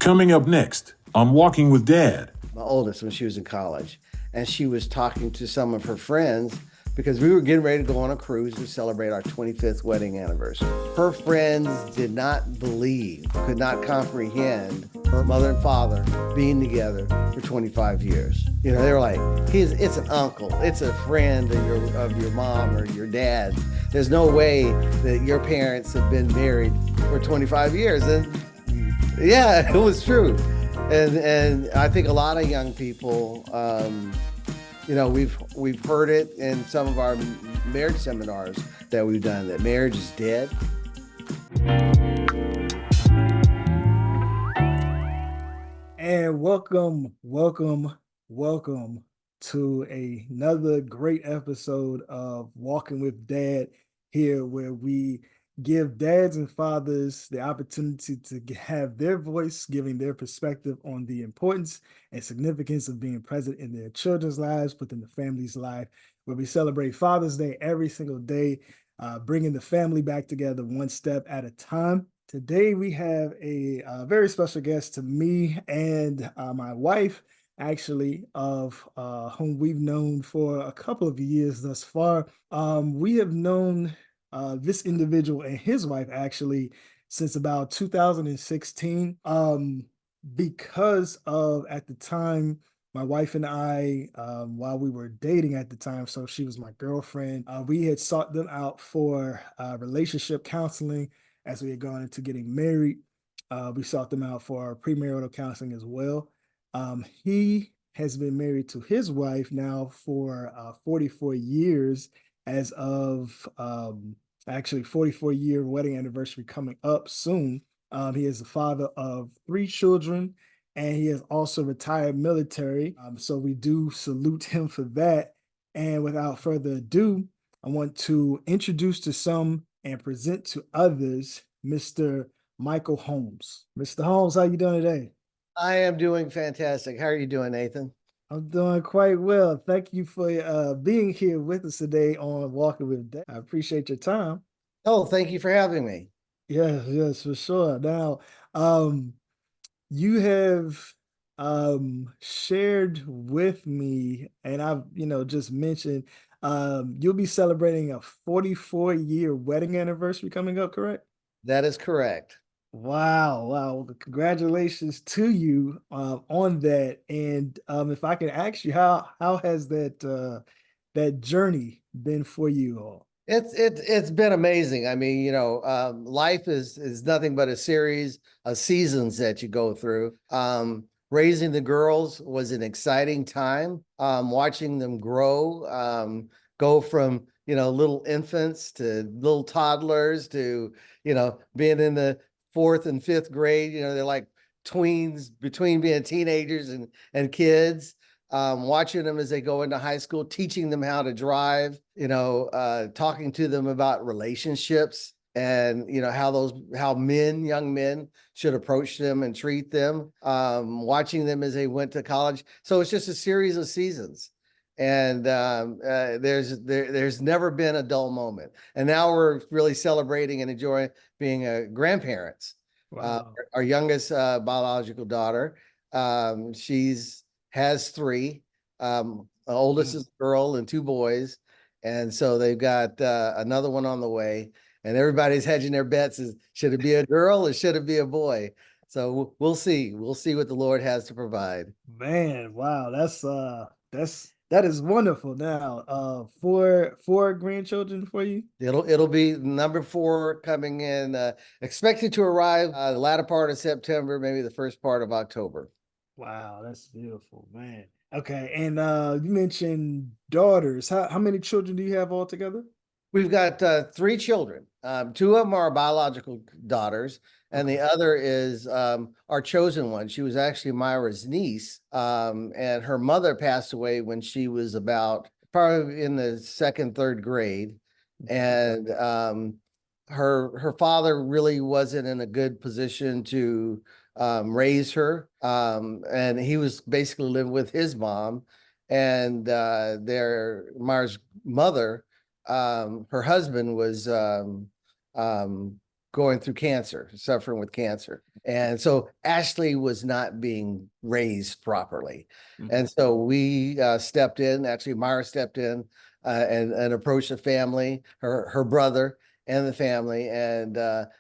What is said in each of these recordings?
Coming up next on Walking with Dad. My oldest, when she was in college, and she was talking to some of her friends because we were getting ready to go on a cruise to celebrate our 25th wedding anniversary. Her friends did not believe, could not comprehend her mother and father being together for 25 years. You know, they were like, it's an uncle, it's a friend of your mom or your dad. There's no way that your parents have been married for 25 years. And yeah, it was true. And I think a lot of young people, we've heard it in some of our marriage seminars that we've done, that marriage is dead. And welcome to another great episode of Walking with Dad, here where we give dads and fathers the opportunity to have their voice, giving their perspective on the importance and significance of being present in their children's lives, within the family's life, where we celebrate Father's Day every single day, bringing the family back together one step at a time. Today we have a very special guest to me and my wife, actually, of whom we've known for a couple of years thus far. We have known this individual and his wife actually since about 2016, because of, at the time, my wife and I, while we were dating at the time, so she was my girlfriend, we had sought them out for relationship counseling as we had gone into getting married. We sought them out for premarital counseling as well. He has been married to his wife now for 44 years, as of actually 44-year wedding anniversary coming up soon. He is the father of 3 children, and he is also retired military. So we do salute him for that. And without further ado, I want to introduce to some and present to others Mr. Michael Holmes. Mr. Holmes, how you doing today? I am doing fantastic. How are you doing, Nathan? I'm doing quite well. Thank you for being here with us today on Walking with Dad. I appreciate your time. Oh, thank you for having me. Yes, for sure. Now, um, you have shared with me, and I've just mentioned, you'll be celebrating a 44-year wedding anniversary coming up, correct? That is correct. Wow, wow. Well, congratulations to you on that. And if I can ask you, how has that journey been for you all? It's been amazing. I mean, life is nothing but a series of seasons that you go through. Raising the girls was an exciting time. Watching them grow, go from little infants to little toddlers to being in the 4th and 5th grade. They're like tweens between being teenagers and kids. Watching them as they go into high school, teaching them how to drive, talking to them about relationships and how young men should approach them and treat them. Watching them as they went to college. So it's just a series of seasons. And there's never been a dull moment. And now we're really celebrating and enjoying being grandparents. Wow. Our youngest biological daughter, she's has 3. Oldest is a girl and 2 boys. And so they've got another one on the way. And everybody's hedging their bets. Should it be a girl or should it be a boy? So we'll see. We'll see what the Lord has to provide. Man, wow, that is wonderful. Now, four grandchildren for you? It'll be number 4 coming in, expected to arrive the latter part of September, maybe the first part of October. Wow, that's beautiful, man. Okay, and you mentioned daughters. How many children do you have altogether? We've got 3 children. 2 of them are biological daughters, and the other is our chosen one. She was actually Myra's niece, and her mother passed away when she was about probably in the 2nd, 3rd grade, and her father really wasn't in a good position to raise her, and he was basically living with his mom, and Myra's mother, her husband was going through cancer, suffering with cancer. And so Ashley was not being raised properly. And so we stepped in, actually Myra stepped in and approached the family, her brother and the family. And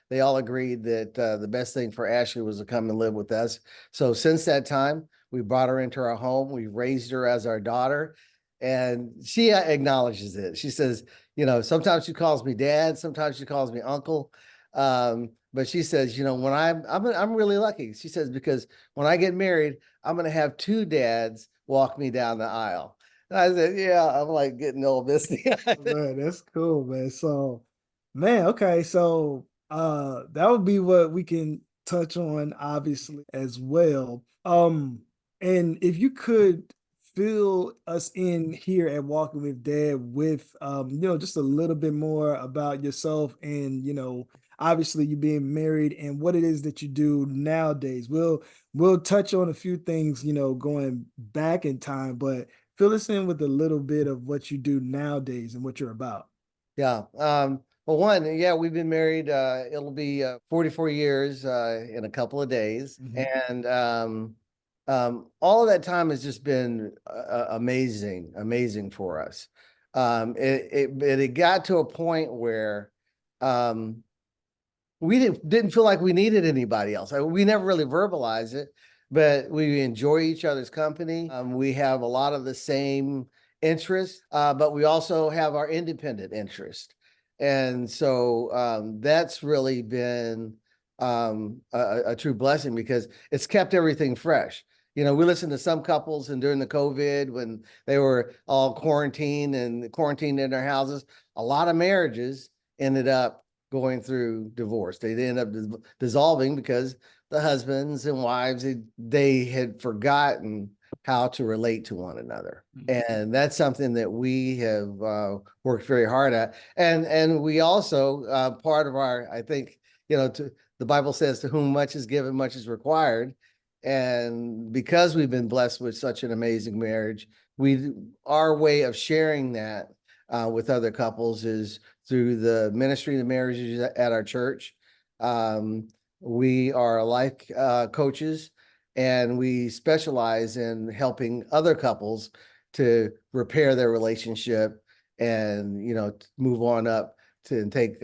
they all agreed that the best thing for Ashley was to come and live with us. So since that time, we brought her into our home. We raised her as our daughter. And she acknowledges it. She says, you know, sometimes she calls me dad, sometimes she calls me uncle. But she says, you know, when I'm really lucky. She says, because when I get married, I'm going to have two dads walk me down the aisle. And I said, yeah, I'm like getting old, Misty. Man, that's cool, man. So, man, okay, so that would be what we can touch on obviously as well. And if you could fill us in here at Walking with Dad with just a little bit more about yourself and obviously you being married and what it is that you do nowadays. We'll touch on a few things, going back in time, but fill us in with a little bit of what you do nowadays and what you're about. Yeah. Well, one, yeah, we've been married. It'll be 44 years in a couple of days. Mhm. And all of that time has just been amazing, amazing for us. It got to a point where um, we didn't feel like we needed anybody else. We never really verbalized it, but we enjoy each other's company. We have a lot of the same interests, but we also have our independent interest. And so that's really been a true blessing because it's kept everything fresh. You know, we listened to some couples and during the COVID when they were all quarantined in their houses, a lot of marriages ended up going through divorce. They end up dissolving because the husbands and wives, they had forgotten how to relate to one another. And that's something that we have worked very hard at. And we also, part of our, I think, the Bible says to whom much is given, much is required. And because we've been blessed with such an amazing marriage, our way of sharing that with other couples is through the ministry of marriages at our church. We are life coaches, and we specialize in helping other couples to repair their relationship and move on up to take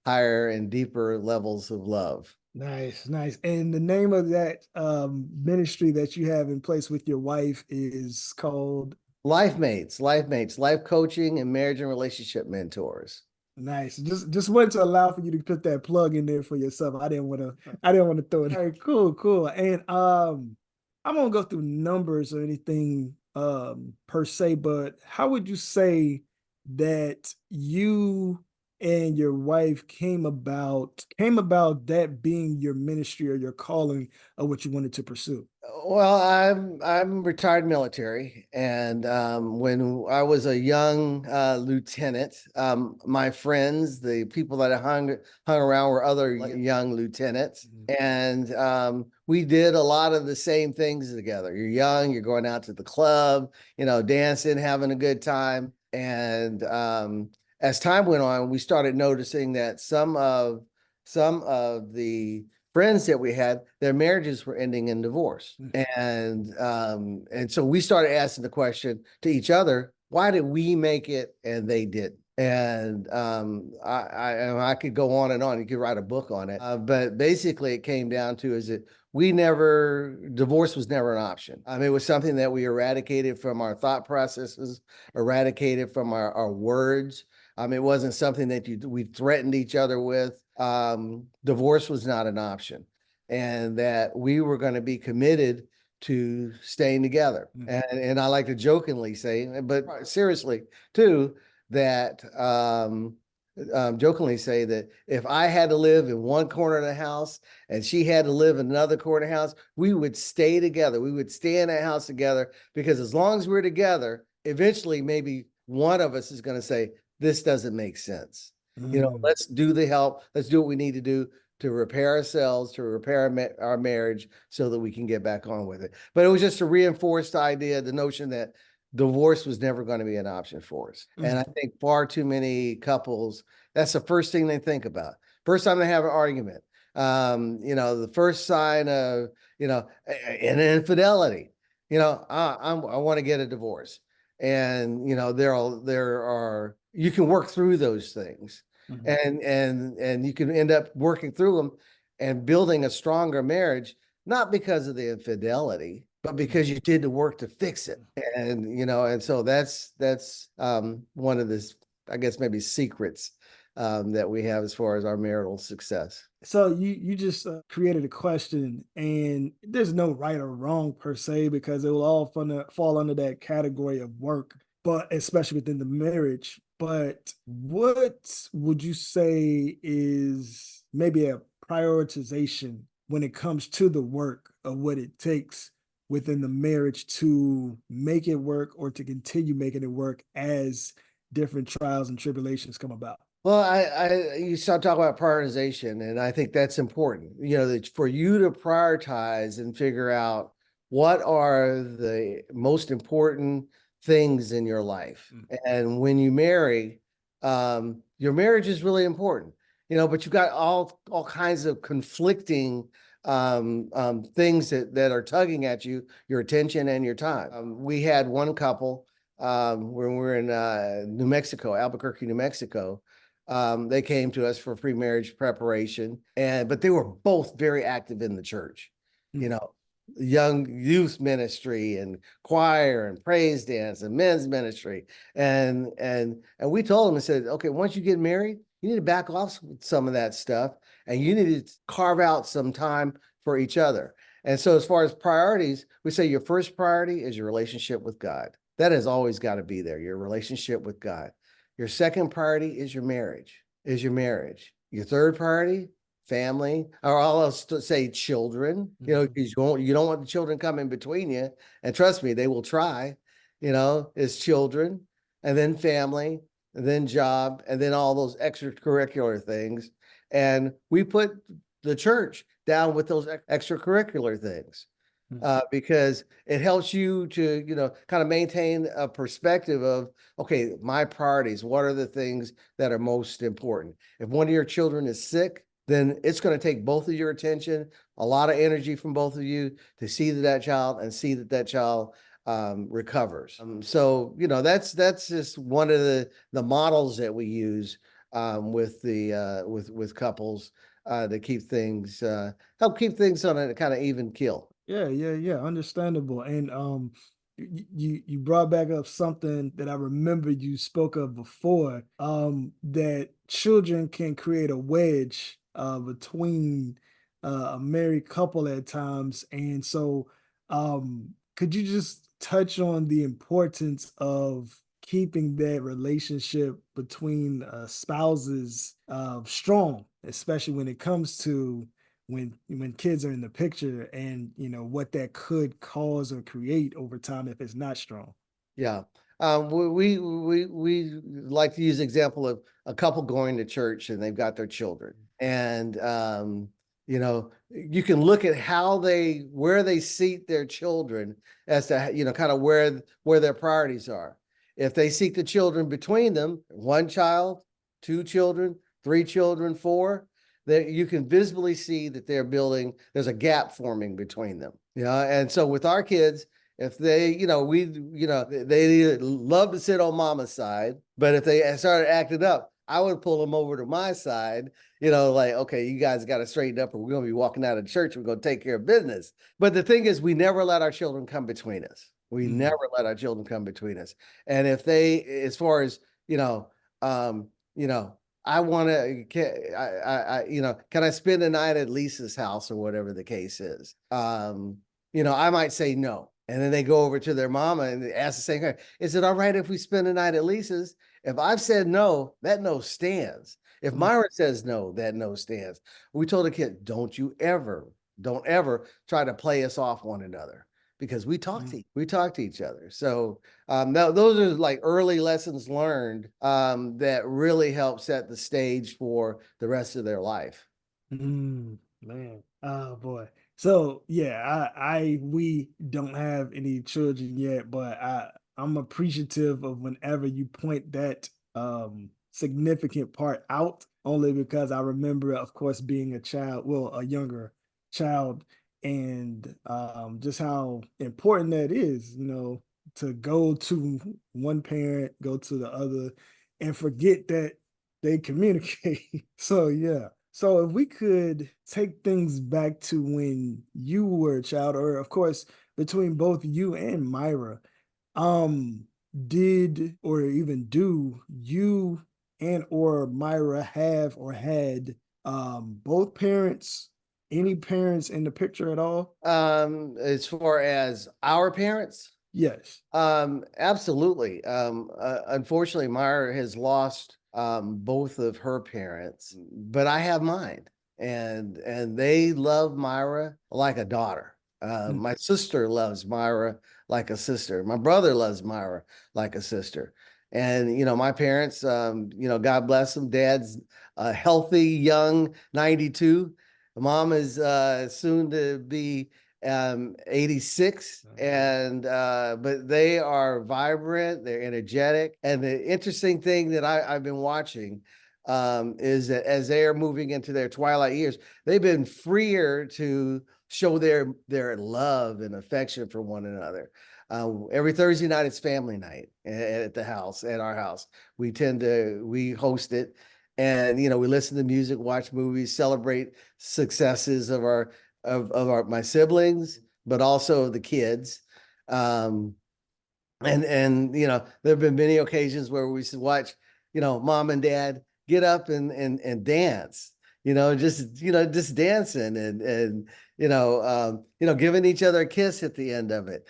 higher and deeper levels of love. Nice, nice. And the name of that ministry that you have in place with your wife is called Life mates, life coaching and marriage and relationship mentors. Nice. Just wanted to allow for you to put that plug in there for yourself. I didn't want to throw it. All right, cool, cool. And I won't go through numbers or anything per se, but how would you say that you and your wife came about that being your ministry or your calling of what you wanted to pursue? Well, I'm retired military, and when I was a young lieutenant, my friends, the people that I hung around, were other young lieutenants, and we did a lot of the same things together. You're young, you're going out to the club, dancing, having a good time, and as time went on, we started noticing that some of the friends that we had, their marriages were ending in divorce. And so we started asking the question to each other, why did we make it and they didn't? And I could go on and on. You could write a book on it. But basically it came down to is that divorce was never an option. It was something that we eradicated from our thought processes, eradicated from our words. It wasn't something that we threatened each other with. Divorce was not an option, and that we were going to be committed to staying together. And I like to jokingly say, but seriously too, that jokingly say that if I had to live in one corner of the house and she had to live in another corner of the house, we would stay together. We would stay in that house together because as long as we're together, eventually maybe one of us is going to say, this doesn't make sense. Let's do the help. Let's do what we need to do to repair ourselves, to repair our marriage so that we can get back on with it. But it was just to reinforce the idea, the notion that divorce was never going to be an option for us. And I think far too many couples, that's the first thing they think about. First time they have an argument. The first sign of, an infidelity. I want to get a divorce. And, there are, you can work through those things, Mhm. and you can end up working through them and building a stronger marriage, not because of the infidelity, but because you did the work to fix it. And so that's one of the, I guess, maybe secrets that we have as far as our marital success. So you just created a question, and there's no right or wrong per se because it will all fall under that category of work, but especially within the marriage. But what would you say is maybe a prioritization when it comes to the work of what it takes within the marriage to make it work or to continue making it work as different trials and tribulations come about? Well, you start talking about prioritization, and I think that's important. That for you to prioritize and figure out what are the most important things in your life. And when you marry, your marriage is really important. But you've got all kinds of conflicting things that are tugging at you, your attention and your time. We had one couple when we were in New Mexico, Albuquerque, New Mexico. They came to us for pre-marriage preparation, but they were both very active in the church, you know, young youth ministry and choir and praise dance and men's ministry. And we told them and said, okay, once you get married, you need to back off some of that stuff, and you need to carve out some time for each other. And so as far as priorities, we say your first priority is your relationship with God. That has always got to be there, your relationship with God. Your second priority is your marriage, Your third priority, family, or I'll say children, because you don't want the children coming between you. And trust me, they will try, is children, and then family, and then job, and then all those extracurricular things. And we put the church down with those extracurricular things. Because it helps you to, kind of maintain a perspective of, okay, my priorities, what are the things that are most important? If one of your children is sick, then it's going to take both of your attention, a lot of energy from both of you to see that child and see that child recovers. So, that's just one of the models that we use with the with couples to help keep things on a kind of even keel. Yeah. Understandable. And you brought back up something that I remember you spoke of before. That children can create a wedge between a married couple at times, and so could you just touch on the importance of keeping that relationship between spouses strong, especially when it comes to when kids are in the picture, and what that could cause or create over time if it's not strong. Yeah. We like to use the example of a couple going to church and they've got their children. And you can look at where they seat their children as to, kind of where their priorities are. If they seat the children between them, one child, two children, three children, four, that you can visibly see that there's a gap forming between them. And so with our kids, if they, they love to sit on mama's side, but if they started acting up, I would pull them over to my side, like, okay, you guys got to straighten up or we're going to be walking out of church. We're going to take care of business. But the thing is, we never let our children come between us. We never let our children come between us. And if they, as far as, um, I want to, can I spend the night at Lisa's house or whatever the case is? I might say no. And then they go over to their mama and they ask the same question. Is it all right if we spend the night at Lisa's? If I've said no, that no stands. If Myra says no, that no stands. We told the kid, don't ever try to play us off one another, because we talk to each other. So those are like early lessons learned that really help set the stage for the rest of their life. Man, oh boy. So yeah, we don't have any children yet, but I'm appreciative of whenever you point that significant part out, only because I remember, of course, being a child, well, a younger child, and just how important that is, to go to one parent, go to the other, and forget that they communicate. So, yeah. So, if we could take things back to when you were a child, or of course, between both you and Myra, um, did or even do you and or Myra have or had both parents, any parents in the picture at all? As far as our parents, Yes. absolutely. Unfortunately, Myra has lost both of her parents, but I have mine, and they love Myra like a daughter. Mm. My sister loves Myra like a sister. My brother loves Myra like a sister. And my parents, God bless them. Dad's a healthy, young 92. Mom is soon to be 86, and but they are vibrant, they're energetic. And the interesting thing that I've been watching is that as they are moving into their twilight years, they've been freer to show their love and affection for one another. Every Thursday night it's family night at the house, at our house. We host it, and we listen to music, watch movies, celebrate successes of our my siblings, but also of the kids. Um, and there have been many occasions where we should watch, mom and dad get up and dance, just dancing and giving each other a kiss at the end of it.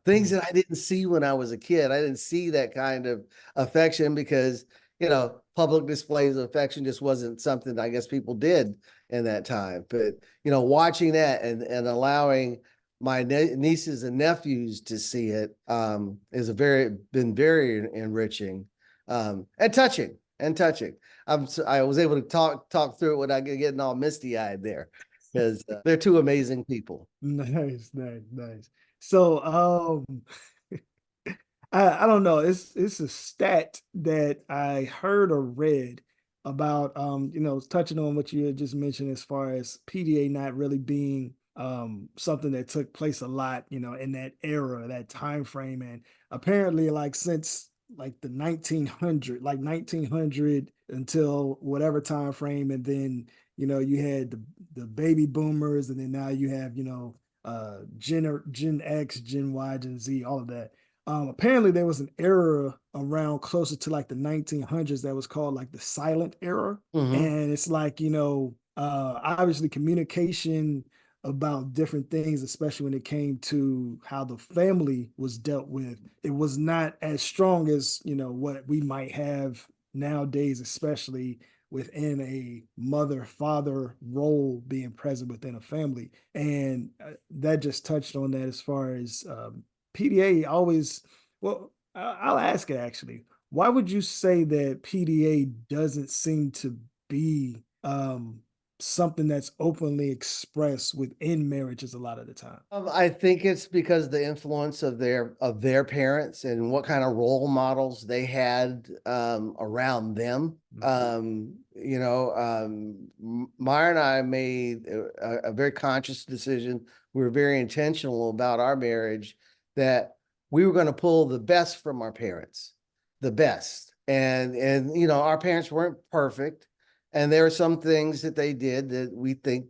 Things that I didn't see when I was a kid. I didn't see that kind of affection because public displays of affection just wasn't something I guess people did in that time. But watching that and allowing my nieces and nephews to see it is been very enriching and touching. I was able to talk through it without getting all misty eyed there because they're two amazing people. Nice, nice, nice. So, I don't know. It's a stat that I heard or read about, touching on what you had just mentioned as far as PDA not really being something that took place a lot, in that era, that time frame. And apparently, like since like the 1900 until whatever time frame, and then you had the baby boomers, and then now you have Gen X, Gen Y, Gen Z, all of that. Apparently there was an era around closer to like the 1900s that was called like the silent era. Mm-hmm. And it's like, obviously communication about different things, especially when it came to how the family was dealt with. It was not as strong as, what we might have nowadays, especially within a mother father role being present within a family. And that just touched on that as far as PDA always, well, I'll ask it actually. Why would you say that PDA doesn't seem to be something that's openly expressed within marriages a lot of the time? I think it's because the influence of their parents and what kind of role models they had around them. Maya and I made a very conscious decision. We were very intentional about our marriage that we were going to pull the best from our parents, the best. And our parents weren't perfect, and there are some things that they did that we think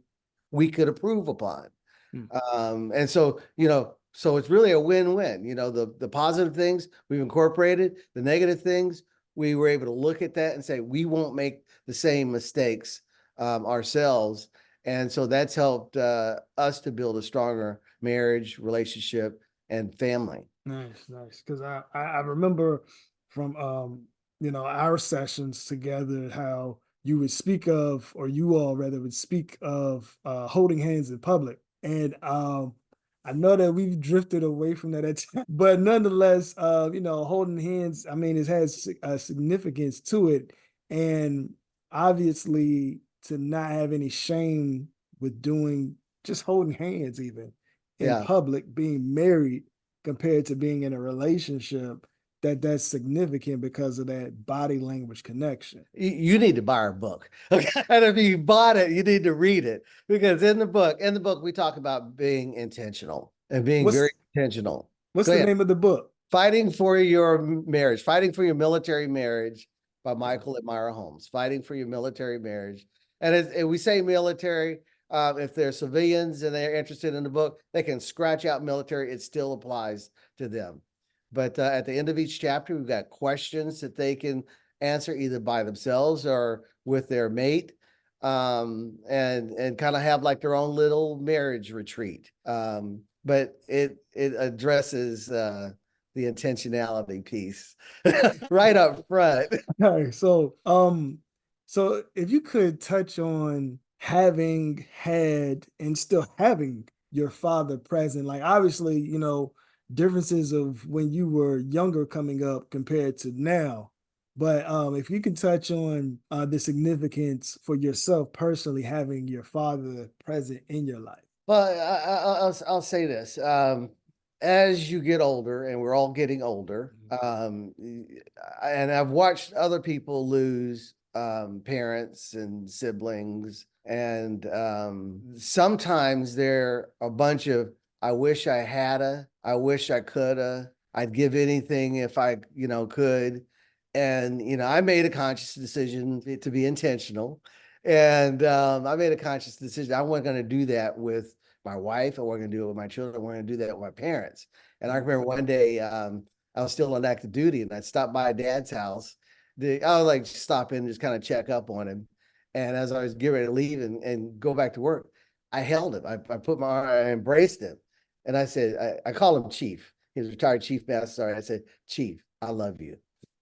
we could improve upon. Mm. And so it's really a win-win. The positive things we've incorporated, the negative things, we were able to look at that and say, we won't make the same mistakes ourselves. And so that's helped us to build a stronger marriage, relationship, and family. Nice, nice. Because I remember from our sessions together how you would speak of, or you all rather would speak of holding hands in public. And I know that we've drifted away from that at times, but nonetheless, holding hands, I mean, it has a significance to it. And obviously to not have any shame with doing just holding hands even in Yeah. public, being married compared to being in a relationship. that that's significant because of that body language connection. You need to buy our book. Okay. And if you bought it, you need to read it because in the book, we talk about being intentional and being very What's intentional. what's Go the ahead. name of the book? Fighting for Your Marriage, Fighting for Your Military Marriage by Michael and Myra Holmes. Fighting for Your Military Marriage. And we say military. If they're civilians and they're interested in the book, they can scratch out military. It still applies to them. But at the end of each chapter, we've got questions that they can answer either by themselves or with their mate, and kind of have like their own little marriage retreat. But it addresses the intentionality piece right up front. All right, so if you could touch on having had and still having your father present, like obviously, differences of when you were younger coming up compared to now. But if you can touch on the significance for yourself personally having your father present in your life. Well, I'll say this. As you get older, and we're all getting older, and I've watched other people lose parents and siblings, and sometimes they're a bunch of I wish I hadda, I wish I coulda, I'd give anything if I, could. And I made a conscious decision to be intentional, and I made a conscious decision. I wasn't going to do that with my wife. I wasn't going to do it with my children. I wasn't going to do that with my parents. And I remember one day I was still on active duty, and I stopped by Dad's house. I was like stop in and just kind of check up on him. And as I was getting ready to leave and go back to work, I held him. I put my arm, I embraced him, and I said, I call him Chief. He's retired Chief Master Sergeant. I said, Chief, I love you.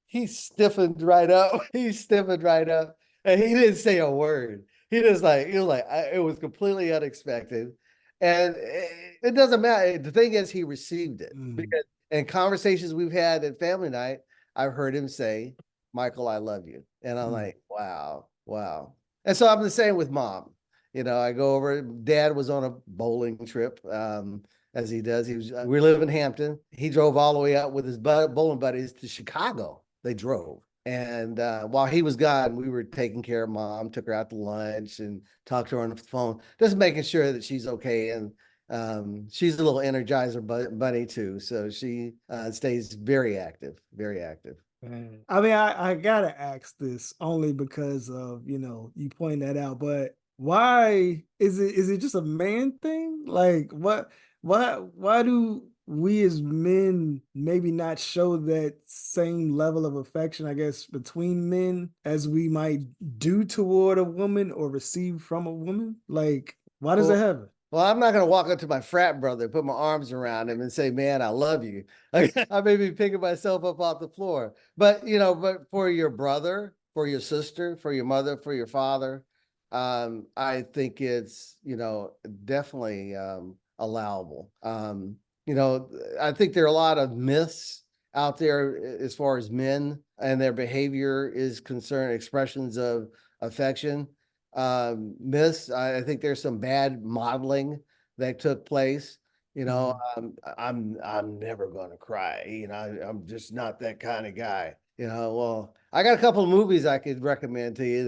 He stiffened right up. He stiffened right up, and he didn't say a word. He was like, it was completely unexpected, and it doesn't matter. The thing is, he received it because in conversations we've had at family night, I've heard him say, "Michael, I love you," and I'm like, wow, wow. And so I'm the same with mom. I go over. Dad was on a bowling trip. As he does, we live in Hampton. He drove all the way up with his bowling buddies to Chicago. They drove. And while he was gone, we were taking care of mom, took her out to lunch and talked to her on the phone, just making sure that she's okay. And she's a little energizer bunny too. So she stays very active, very active. I mean, I gotta ask this only because of, you point that out, but why is it just a man thing? Like why do we as men maybe not show that same level of affection, I guess, between men as we might do toward a woman or receive from a woman? Like, why does it happen? Well, I'm not going to walk up to my frat brother, put my arms around him and say, man, I love you. I may be picking myself up off the floor, but for your brother, for your sister, for your mother, for your father, I think it's, definitely allowable. I think there are a lot of myths out there as far as men and their behavior is concerned, expressions of affection. Myths, I think there's some bad modeling that took place. I'm never going to cry. I'm just not that kind of guy. Well, I got a couple of movies I could recommend to you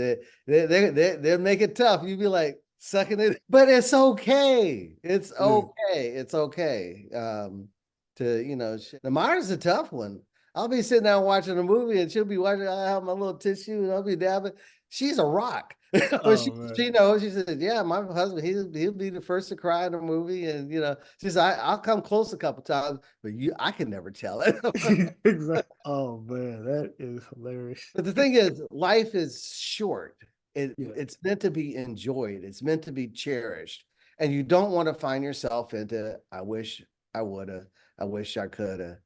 that they'll make it tough. You'd be like sucking it, but it's okay. It's okay. It's okay. The Myra's a tough one. I'll be sitting down watching a movie and she'll be watching. I have my little tissue and I'll be dabbing. She's a rock. She knows. She said, "Yeah, my husband, he'll be the first to cry in a movie." And she said, I'll come close a couple times, but I can never tell it." Exactly. Oh man, that is hilarious. But the thing is, life is short. It's meant to be enjoyed. It's meant to be cherished, and you don't want to find yourself into "I wish I woulda, I wish I coulda."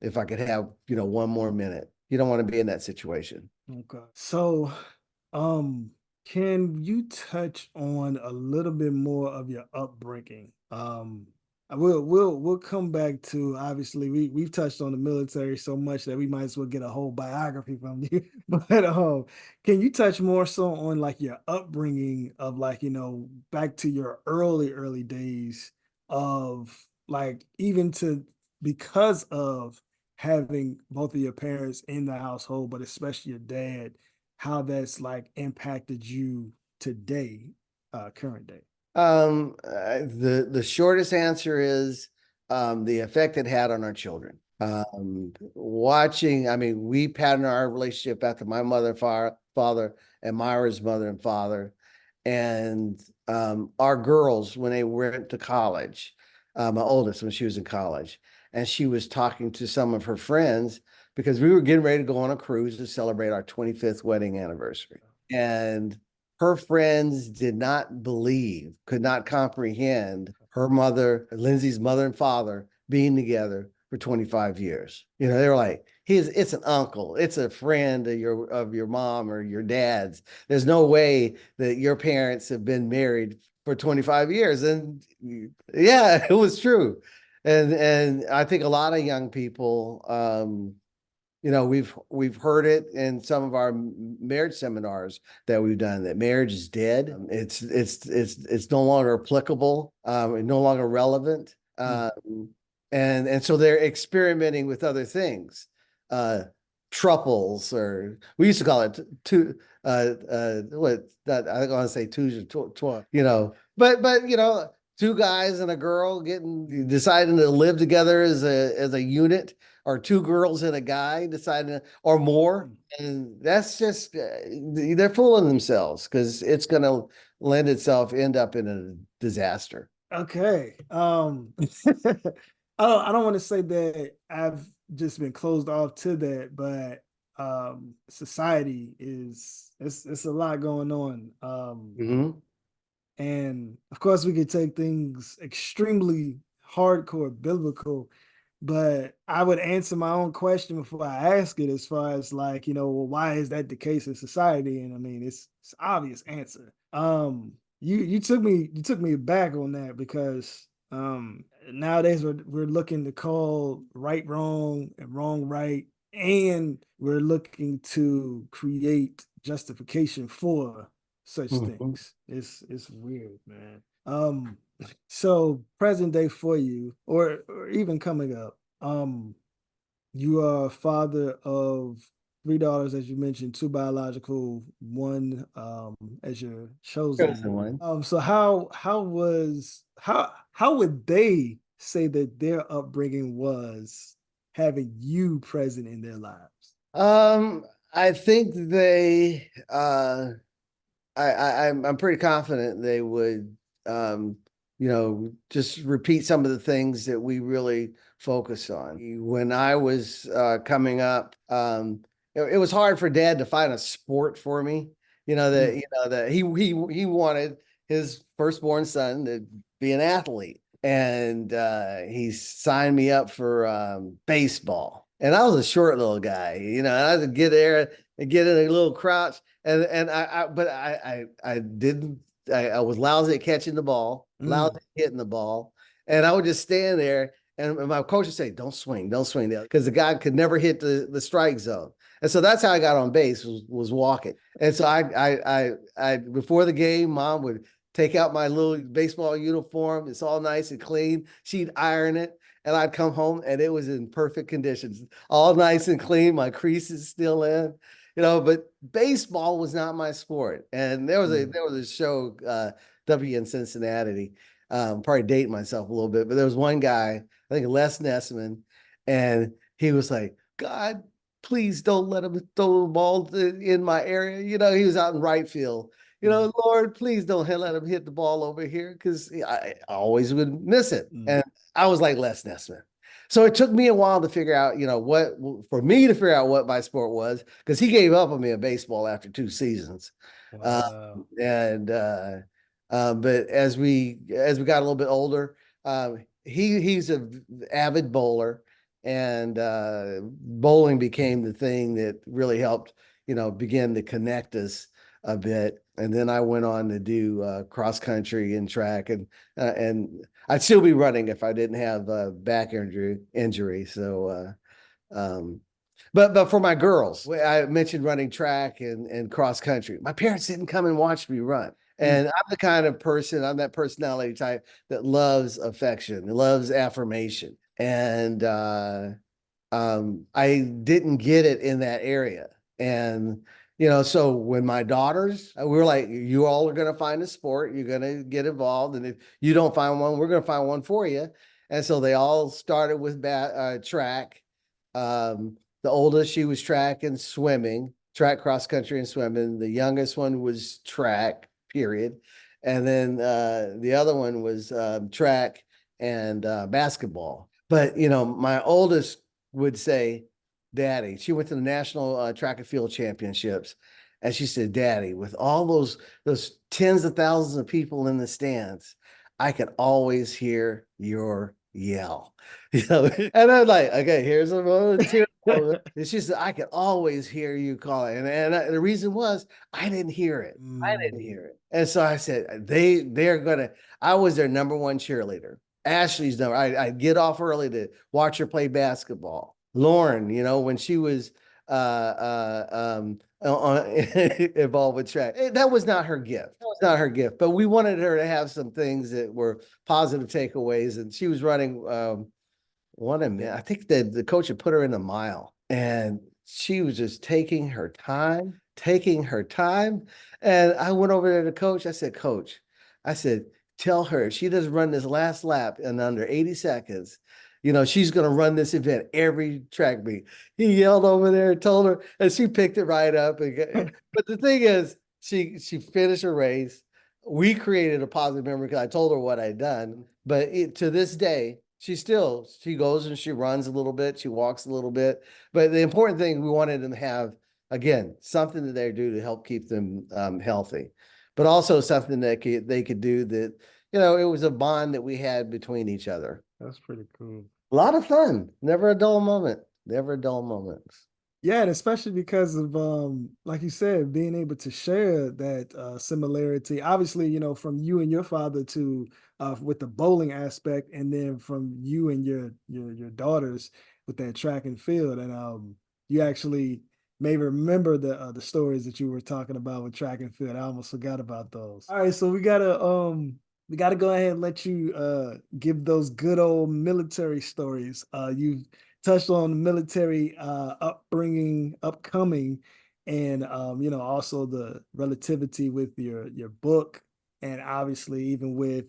If I could have, one more minute. You don't want to be in that situation. Okay. So, can you touch on a little bit more of your upbringing? We'll come back to obviously we've touched on the military so much that we might as well get a whole biography from you. But can you touch more so on like your upbringing of like, back to your early days of like even to because of having both of your parents in the household, but especially your dad, how that's like impacted you today, current day? The shortest answer is the effect it had on our children. Watching, I mean, we patterned our relationship after my mother and father and Myra's mother and father. And our girls, when they went to college, my oldest, when she was in college, and she was talking to some of her friends because we were getting ready to go on a cruise to celebrate our 25th wedding anniversary. And her friends did not believe, could not comprehend her mother, Lindsay's mother and father being together for 25 years. You know, they were like, it's an uncle, it's a friend of your mom or your dad's. There's no way that your parents have been married for 25 years. And yeah, it was true. And I think a lot of young people you know, we've heard it in some of our marriage seminars that we've done, that marriage is dead. It's no longer applicable, no longer relevant. And so they're experimenting with other things. Truples, or we used to call it two what that I want to say twos or you know, but you know, two guys and a girl deciding to live together as a unit, or two girls and a guy deciding or more. And that's just they're fooling themselves, because it's going to end up in a disaster. Okay. I don't want to say that I've just been closed off to that, but society is it's a lot going on. Mhm. And of course we could take things extremely hardcore biblical, but I would answer my own question before I ask it, as far as like, well, why is that the case in society? And I mean, it's obvious answer. You took me back on that, because nowadays we're looking to call right wrong and wrong right, and we're looking to create justification for such Mhm. things. It's weird, man. So present day for you, or even coming up, you are a father of three daughters, as you mentioned, two biological, one as your chosen Chosen one. one. So how would they say that their upbringing was, having you present in their lives? I think they I'm pretty confident they would, um, you know, just repeat some of the things that we really focus on. When I was coming up, it was hard for Dad to find a sport for me. Mm, That he wanted his firstborn son to be an athlete, and he signed me up for baseball. And I was a short little guy, and I had to get there and get in a little crouch, and I didn't. I was lousy at catching the ball, lousy mm, at hitting the ball, and I would just stand there. And my coach would say, don't swing there," because the guy could never hit the strike zone. And so that's how I got on base, was walking. And so I before the game, Mom would take out my little baseball uniform. It's all nice and clean. She'd iron it, and I'd come home and it was in perfect conditions, all nice and clean. My creases still in. But baseball was not my sport. And there was a mm, there was a show, W in Cincinnati. Probably dating myself a little bit, but there was one guy, I think Les Nessman, and he was like, "God, please don't let him throw the ball in my area." He was out in right field. mm, Lord, please don't let him hit the ball over here, because I always would miss it. mm, And I was like Les Nessman. So it took me a while to figure out, for me to figure out what my sport was, because he gave up on me in baseball after 2 seasons. Uh, wow. but as we got a little bit older, he's an avid bowler, and bowling became the thing that really helped, begin to connect us a bit. And then I went on to do cross country and track, and I'd still be running if I didn't have a back injury. So, but for my girls, I mentioned running track and cross country. My parents didn't come and watch me run. Mm, And I'm the kind of person, I'm that personality type that loves affection, loves affirmation. And I didn't get it in that area. And, so when my daughters, we were like, you all are going to find a sport, you're going to get involved. And if you don't find one, we're going to find one for you. And so they all started with track. The oldest, she was track and swimming, track, cross country and swimming. The youngest one was track, period. And then the other one was track and basketball. But, my oldest would say, Daddy, she went to the national track and field championships. And she said, Daddy, with all those tens of thousands of people in the stands, I could always hear your yell. And I'm like, okay, here's a volunteer. And she said, I could always hear you call it. And the reason was I didn't hear it. I didn't hear it. And so I said, they're gonna, I was their number one cheerleader. Ashley's number, I'd get off early to watch her play basketball. Lauren, when she was involved with track. That was not her gift. That was not her gift. But we wanted her to have some things that were positive takeaways. And she was running I think the coach had put her in a mile. And she was just taking her time. And I went over there to coach. I said, Coach, tell her she doesn't run this last lap in under 80 seconds. She's going to run this event every track meet. He yelled over there, told her, and she picked it right up. But the thing is, she finished her race. We created a positive memory because I told her what I'd done. But to this day, she goes and she runs a little bit. She walks a little bit. But the important thing, we wanted them to have, again, something that they do to help keep them healthy, but also something that they could do that, it was a bond that we had between each other. That's pretty cool. A lot of fun. Never a dull moment. Never a dull moment. Yeah, and especially because of like you said, being able to share that similarity. Obviously, from you and your father to with the bowling aspect, and then from you and your daughters with that track and field. And you actually may remember the stories that you were talking about with track and field. I almost forgot about those. All right, so we gotta go ahead and let you give those good old military stories. You touched on the military upbringing, upcoming, and also the relativity with your book, and obviously even with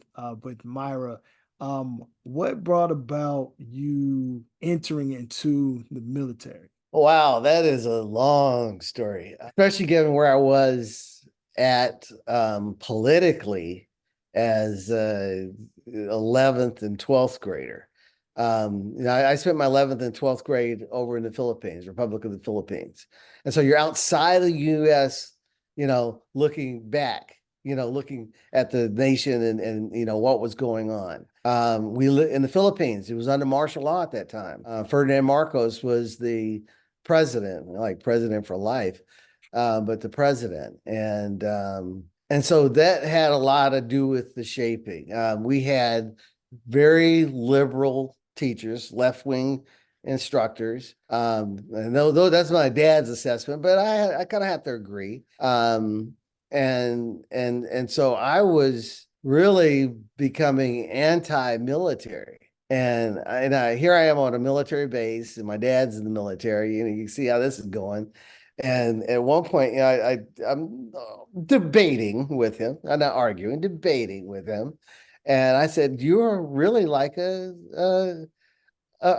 Myra. What brought about you entering into the military? Wow, that is a long story, especially given where I was at politically as 11th and 12th grader. I spent my 11th and 12th grade over in the Philippines, Republic of the Philippines. And so you're outside of the US, looking back, looking at the nation and what was going on. We lived in the Philippines. It was under martial law at that time. Ferdinand Marcos was the president, like president for life, but the president. And so that had a lot to do with the shaping. We had very liberal teachers, left-wing instructors. And though that's my dad's assessment, but I kind of have to agree. And so I was really becoming anti-military. And here I am on a military base, and my dad's in the military. You can see how this is going. And at one point, I'm debating with him. I'm not arguing, debating with him. And I said, "You're really like a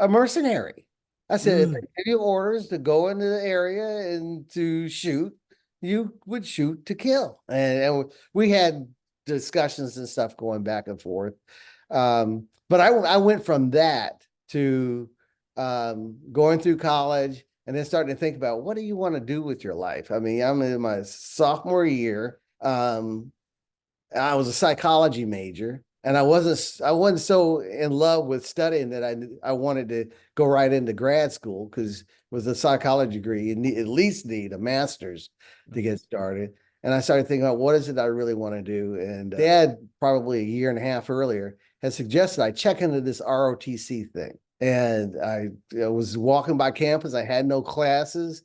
mercenary." I said, "If they give you orders to go into the area and to shoot, you would shoot to kill." And we had discussions and stuff going back and forth. But I went from that to going through college and then starting to think about, what do you want to do with your life? I mean, I'm in my sophomore year. I was a psychology major, and I wasn't so in love with studying that I wanted to go right into grad school, because with a psychology degree, you at least need a master's to get started. And I started thinking about, what is it I really want to do? And Dad, probably a year and a half earlier, had suggested I check into this ROTC thing. And I was walking by campus. I had no classes,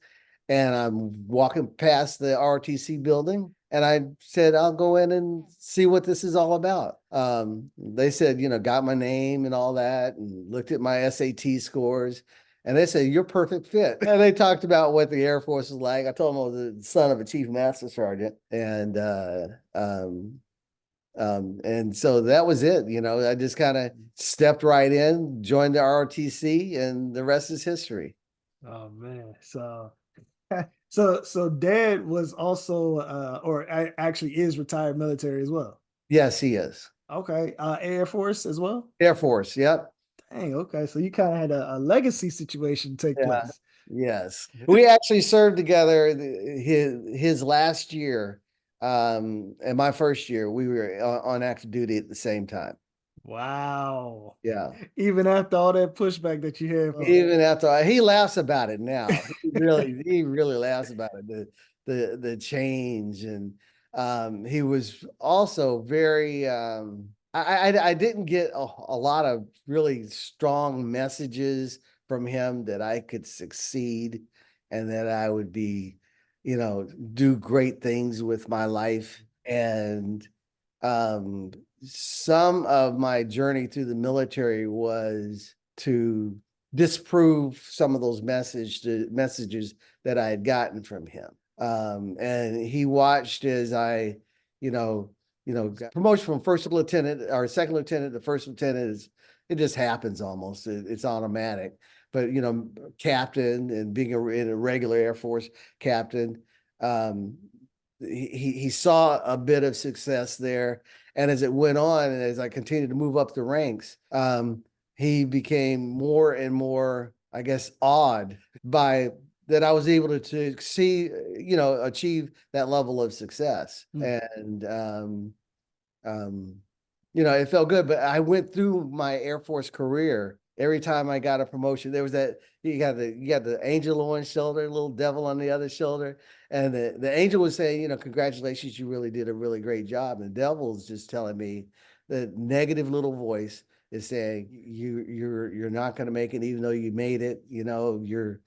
and I'm walking past the ROTC building, and I said, I'll go in and see what this is all about. They said, got my name and all that, and looked at my SAT scores. And they said, "You're perfect fit." And they talked about what the Air Force is like. I told them I was the son of a chief master sergeant. And so that was it. I just kind of stepped right in, joined the ROTC, and the rest is history. Oh man. So dad was also actually is retired military as well. Yes, he is. Okay. Air Force as well? Air Force. Yep. Dang, okay. So you kind of had a legacy situation take Yeah. place. Yes. We actually served together his last year. And my first year, we were on active duty at the same time. Wow. Yeah. Even after all that pushback that you had from Even after he laughs about it now, he really laughs about it. The change, and he was also very. I didn't get a lot of really strong messages from him that I could succeed, and that I would be, do great things with my life. And um, some of my journey through the military was to disprove some of those messages that I had gotten from him. And he watched as I, got promotion from first lieutenant or second lieutenant to first lieutenant is it just happens almost. It's automatic. But captain and being in a regular Air Force captain, um, he saw a bit of success there. And as it went on, and as I continued to move up the ranks, he became more and more, I guess, awed by that I was able to see, achieve that level of success. And it felt good. But I went through my Air Force career. Every time I got a promotion, there was that you got the angel on one shoulder, little devil on the other shoulder. And the angel was saying, congratulations, you really did a really great job. And the devil's just telling me, the negative little voice is saying, you're not going to make it, even though you made it. You're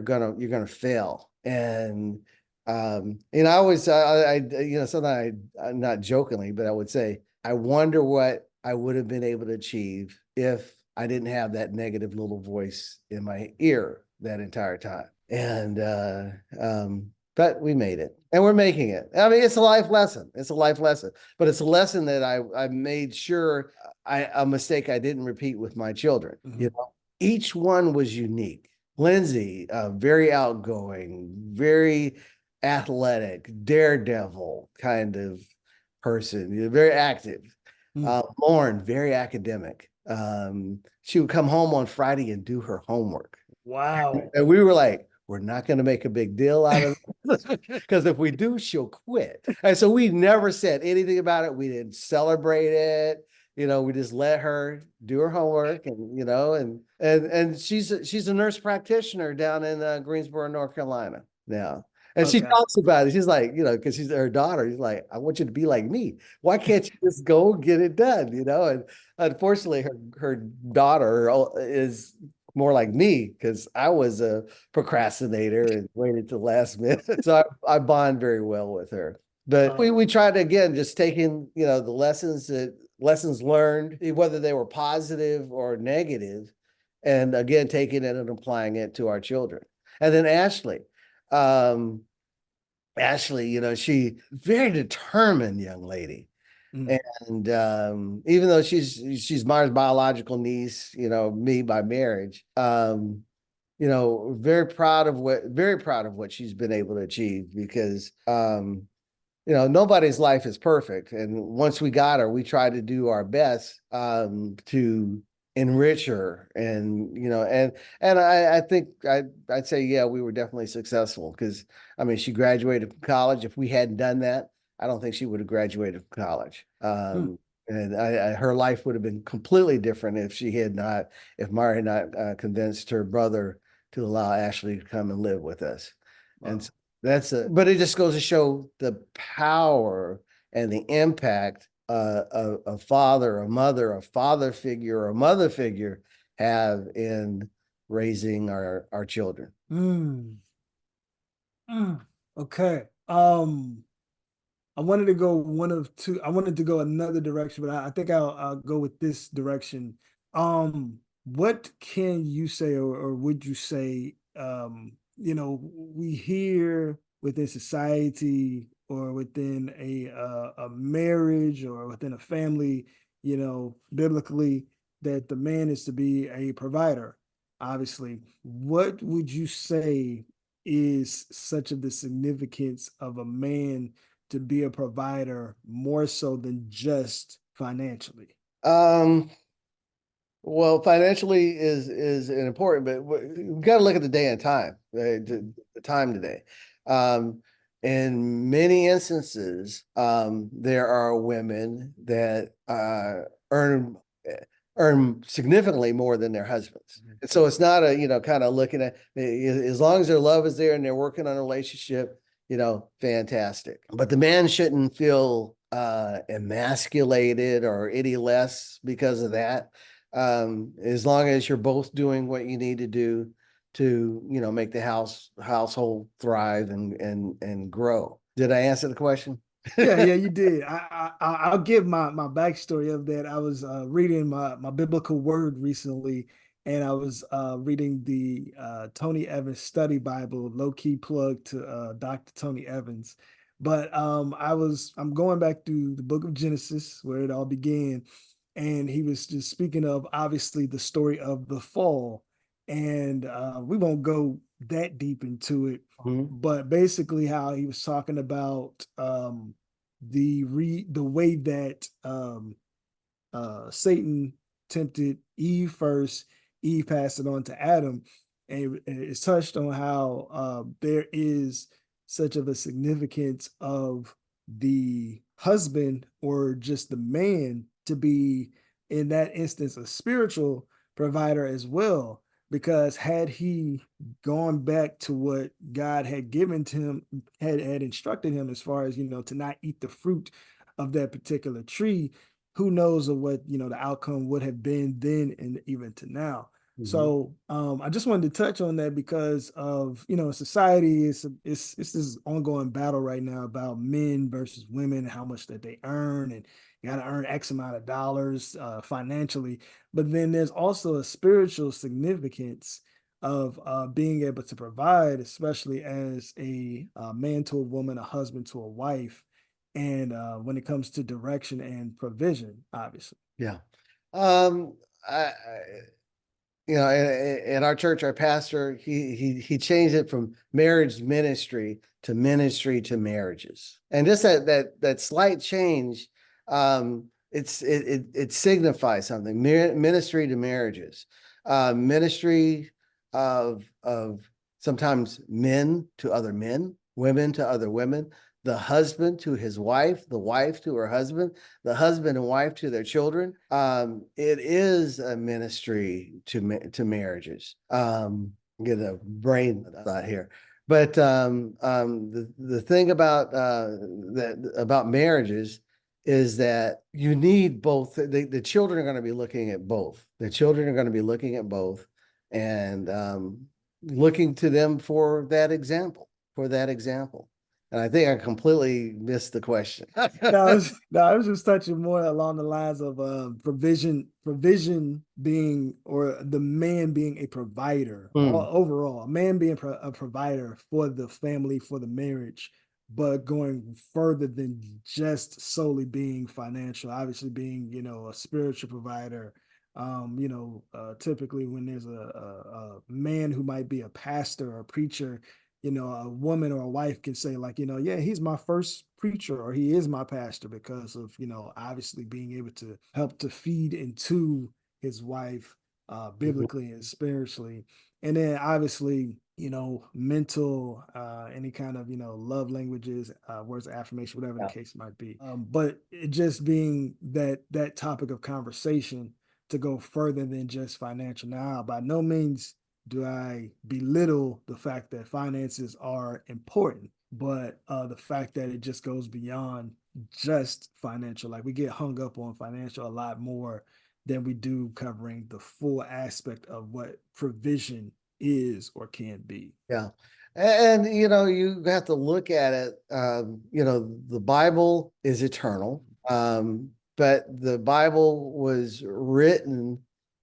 gonna fail. And I always sometimes not jokingly, but I would say, I wonder what I would have been able to achieve if I didn't have that negative little voice in my ear that entire time. And but we made it, and we're making it. I mean, it's a life lesson. It's a life lesson, but it's a lesson that I made sure a mistake I didn't repeat with my children. Each one was unique. Lindsay, very outgoing, very athletic, daredevil kind of person, very active. Lauren, very academic. She would come home on Friday and do her homework. Wow. And we were like, we're not going to make a big deal out of this, because if we do, she'll quit. And so we never said anything about it. We didn't celebrate it. We just let her do her homework, and she's a nurse practitioner down in Greensboro, North Carolina now. And she Okay. talks about it. She's like, because she's her daughter. She's like, I want you to be like me. Why can't you just go get it done? And unfortunately, her daughter is more like me, because I was a procrastinator and waited to the last minute. So I bond very well with her. But we tried to, again, just taking, the lessons learned, whether they were positive or negative, and again, taking it and applying it to our children. And then um, Ashley, she very determined young lady. And even though she's my biological niece, me by marriage, very proud of what she's been able to achieve, because nobody's life is perfect. And once we got her, we tried to do our best to enrich her. And I think I'd say, yeah, we were definitely successful, because I mean, she graduated from college. If we hadn't done that, I don't think she would have graduated from college. And her life would have been completely different if Mari had not convinced her brother to allow Ashley to come and live with us. Wow. And so but it just goes to show the power and the impact a father, a mother, a father figure, or a mother figure have in raising our children. Okay. I wanted to go one of two. I wanted to go another direction, but I think I'll go with this direction. what can you say, or would you say, we hear within society or within a marriage or within a family, biblically, that the man is to be a provider. Obviously, what would you say is such of the significance of a man to be a provider more so than just financially? Um, well, financially is an important, but we've got to look at the day and time, the time today. Um, in many instances, there are women that earn earn significantly more than their husbands. And so it's not a, kind of looking at as long as their love is there and they're working on a relationship, fantastic. But the man shouldn't feel emasculated or any less because of that. As long as you're both doing what you need to do to, make the household thrive and grow. Did I answer the question? Yeah, you did. I'll give my backstory of that. I was reading my biblical word recently, and I was reading the Tony Evans Study Bible, low key plug to Dr. Tony Evans. But I'm going back through the book of Genesis where it all began, and he was just speaking of obviously the story of the fall, and we won't go that deep into it, Mhm. but basically how he was talking about the way that Satan tempted Eve first. Eve passed it on to Adam, and it's touched on how there is such of a significance of the husband or just the man to be, in that instance, a spiritual provider as well. Because had he gone back to what God had given to him, had instructed him as far as to not eat the fruit of that particular tree, who knows of what the outcome would have been then and even to now. Mhm. So I just wanted to touch on that because of society it's this ongoing battle right now about men versus women and how much that they earn, and you got to earn X amount of dollars financially, but then there's also a spiritual significance of being able to provide, especially as a man to a woman, a husband to a wife, and when it comes to direction and provision, obviously. Yeah. Um, I in our church, our pastor, he changed it from marriage ministry to marriages. And just that slight change, it signifies something. Ministry to marriages. Ministry of sometimes men to other men, women to other women, the husband to his wife, the wife to her husband, the husband and wife to their children. It is a ministry to marriages. Get a brain thought here, but the thing about about marriages is that you need both. The children are going to be looking at both. The children are going to be looking at both, and looking to them for that example. For that example. And I think I completely missed the question. No, I was just touching more along the lines of provision being, or the man being a provider, Mm, overall, a man being a provider for the family, for the marriage, but going further than just solely being financial, obviously being, a spiritual provider. Typically when there's a man who might be a pastor or a preacher, a woman or a wife can say like, yeah, he's my first preacher or he is my pastor because of, obviously being able to help to feed into his wife mhm. biblically and spiritually. And then obviously, mental, any kind of, love languages, words of affirmation, whatever the Yeah. case might be. But it just being that topic of conversation to go further than just financial. Now, by no means do I belittle the fact that finances are important, but the fact that it just goes beyond just financial. Like we get hung up on financial a lot more than we do covering the full aspect of what provision is or can be. Yeah. And you have to look at it. The Bible is eternal. But the Bible was written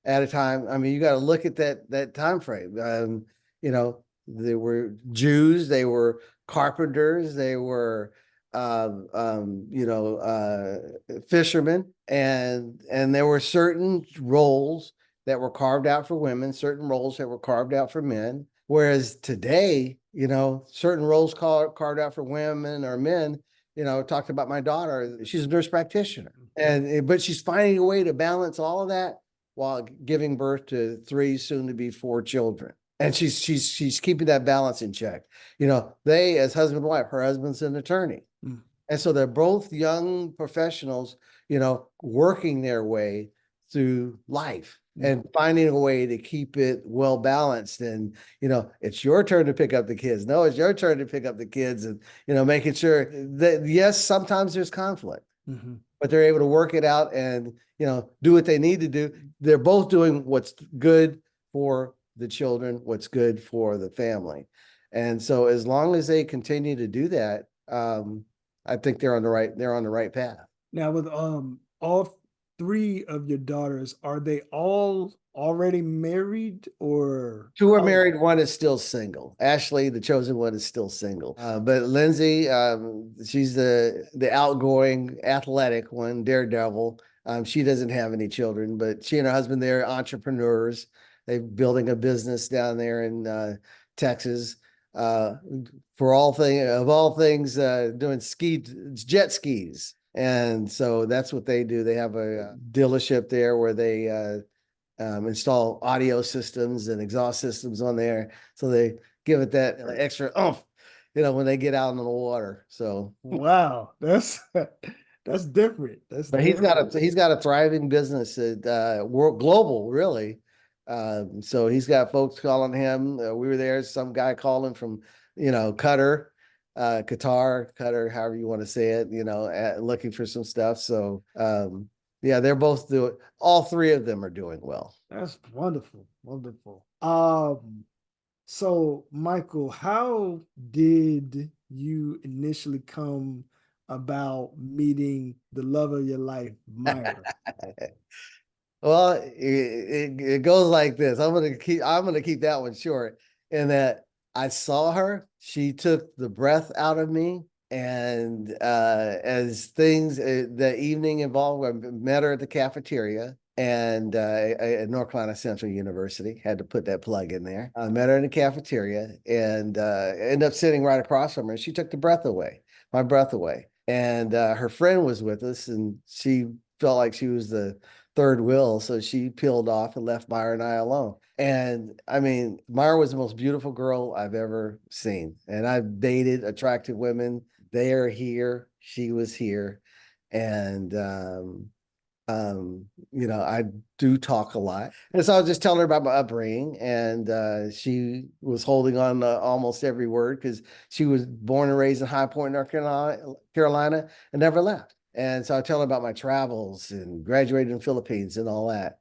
at a time. I mean, you got to look at that time frame. You know, they were Jews, they were carpenters, they were fishermen, and there were certain roles that were carved out for women, certain roles that were carved out for men. Whereas today, certain roles carved out for women or men. Talked about my daughter. She's a nurse practitioner, but she's finding a way to balance all of that while giving birth to 3, soon to be 4 children. And she's keeping that balance in check. They, as husband and wife, her husband's an attorney. Mm. And so they're both young professionals, working their way through life and finding a way to keep it well balanced. And, it's your turn to pick up the kids. No, it's your turn to pick up the kids, and, making sure that, yes, sometimes there's conflict, but they're able to work it out and, do what they need to do. They're both doing what's good for the children, what's good for the family. And so as long as they continue to do that, I think they're on the right path. Now, with all 3 of your daughters, are they all already married, or 2 are married, 1 is still single. Ashley, the chosen one, is still single. But Lindsay, she's the outgoing, athletic one, daredevil. She doesn't have any children, but she and her husband, they're entrepreneurs. They're building a business down there in Texas. For all things, doing jet skis. And so that's what they do. They have a dealership there where they install audio systems and exhaust systems on there. So they give it that extra oomph, when they get out in the water. So wow, that's different. But he's got a thriving business at world global, really. So he's got folks calling him. We were there. Some guy called him from, Qatar, Qatar, however you want to say it. Looking for some stuff. So yeah, they're both doing. All 3 of them are doing well. That's wonderful, wonderful. So Michael, how did you initially come about meeting the love of your life, Myra? Well, it goes like this. I'm gonna keep that one short. In that I saw her, she took the breath out of me, and as things the evening involved, I met her at the cafeteria, and at North Carolina Central University, had to put that plug in there. I met her in the cafeteria, and ended up sitting right across from her. And she took my breath away. And her friend was with us, and she felt like she was the third wheel, so she peeled off and left Myra and I alone. And I mean, Myra was the most beautiful girl I've ever seen. And I've dated attractive women. They are here. She was here. And I do talk a lot. And so I was just telling her about my upbringing, and she was holding on to almost every word, because she was born and raised in High Point, North Carolina, and never left. And so I tell her about my travels and graduated in the Philippines and all that.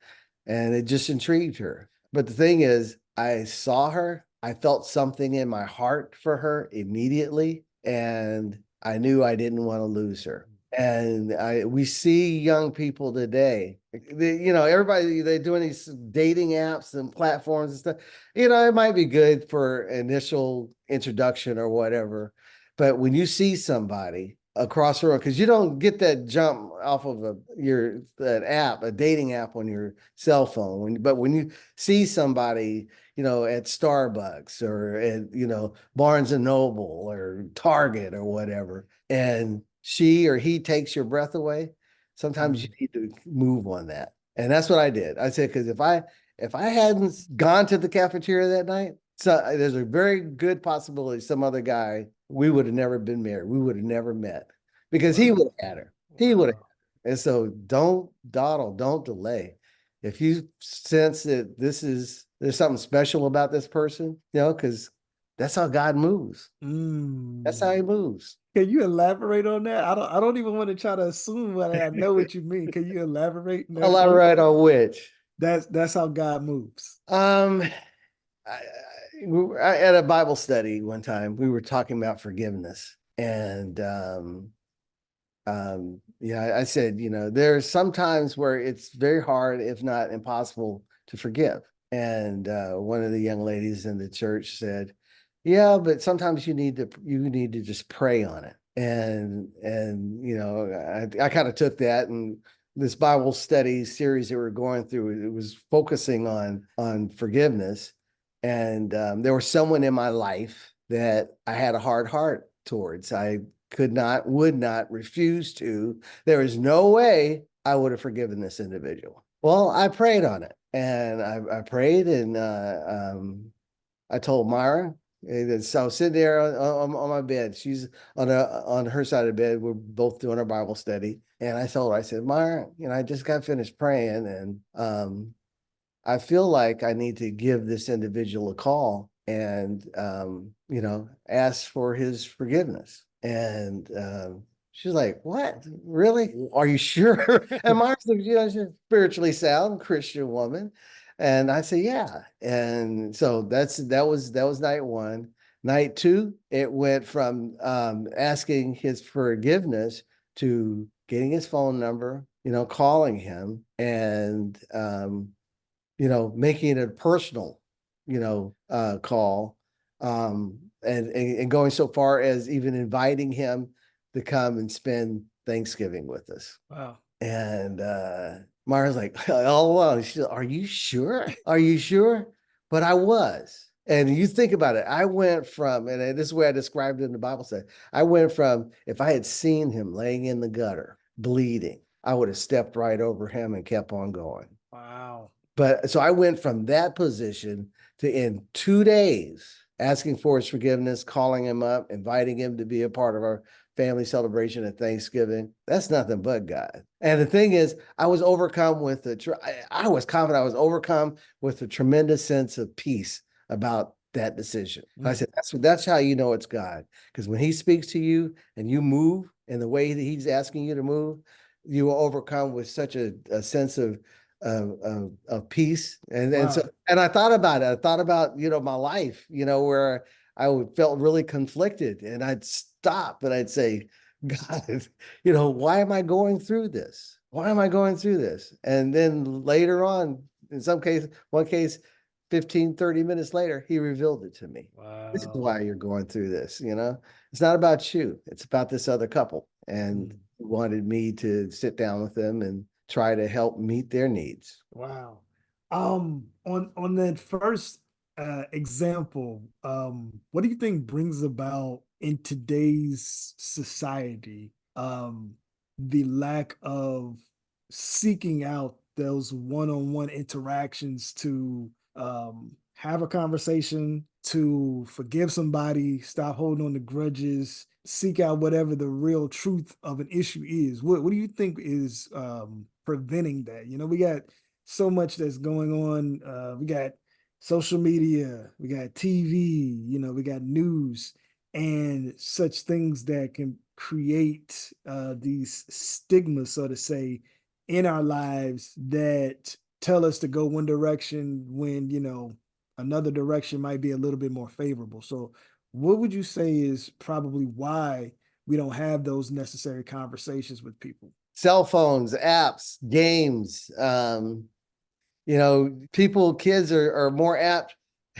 And it just intrigued her. But the thing is, I saw her, I felt something in my heart for her immediately, and I knew I didn't want to lose her. And we see young people today, everybody, they're doing these dating apps and platforms and stuff. It might be good for initial introduction or whatever. But when you see somebody across the road, because you don't get that jump off of a dating app on your cell phone. But when you see somebody, at Starbucks or at, Barnes and Noble or Target or whatever, and she or he takes your breath away, sometimes you need to move on that. And that's what I did. I said, because if I hadn't gone to the cafeteria that night, so there's a very good possibility some other guy, we would have never been married. We would have never met, because he would have had her. He would have. And so don't dawdle, don't delay. If you sense that there's something special about this person, because that's how God moves. That's how he moves. Can you elaborate on that? I don't even want to try to assume what I know what you mean. Can you elaborate? Elaborate on which? That's how God moves. At a Bible study one time, we were talking about forgiveness, and Yeah, I said, there's some times where it's very hard, if not impossible, to forgive. And one of the young ladies in the church said, "Yeah, but sometimes you need to just pray on it." And I kind of took that, and this Bible study series that we're going through, it was focusing on forgiveness. And there was someone in my life that I had a hard heart towards. I could not, would not, refuse to. There is no way I would have forgiven this individual. Well, I prayed on it, and I prayed, and I told Myra. So I was sitting there on my bed. She's on her side of the bed. We're both doing our Bible study, and I told her, I said, Myra, I just got finished praying, and I feel like I need to give this individual a call and ask for his forgiveness. And she's like, "What? Really? Are you sure?" And Mark's, she's a spiritually sound Christian woman. And I said, "Yeah." And so that was night one. Night two, it went from asking his forgiveness to getting his phone number, calling him, and making it a personal, call, and going so far as even inviting him to come and spend Thanksgiving with us. Wow. And Mara's like, "Oh, well," she's like, "Are you sure? Are you sure?" But I was. And you think about it, I went from, and this is the way I described it in the Bible study, I went from, if I had seen him laying in the gutter, bleeding, I would have stepped right over him and kept on going. Wow. But so I went from that position to, in 2 days, asking for his forgiveness, calling him up, inviting him to be a part of our family celebration at Thanksgiving. That's nothing but God. And the thing is, I was overcome with I was confident, I was overcome with a tremendous sense of peace about that decision. I said, that's how you know it's God. Because when he speaks to you and you move in the way that he's asking you to move, you will overcome with such a sense of peace. And I thought about it. I thought about, my life, where felt really conflicted, and I'd stop and I'd say, "God, why am I going through this? Why am I going through this?" And then later on, in one case, 15, 30 minutes later, he revealed it to me. This is why you're going through this, It's not about you. It's about this other couple. And he wanted me to sit down with them and try to help meet their needs. Wow. On that first example, what do you think brings about in today's society the lack of seeking out those one-on-one interactions to have a conversation, to forgive somebody, stop holding on to grudges, seek out whatever the real truth of an issue is? What do you think is preventing that? We got so much that's going on. We got social media, we got TV, we got news, and such things that can create these stigmas, so to say, in our lives that tell us to go one direction when, another direction might be a little bit more favorable. So, what would you say is probably why we don't have those necessary conversations with people? Cell phones, apps, games, kids are more apt,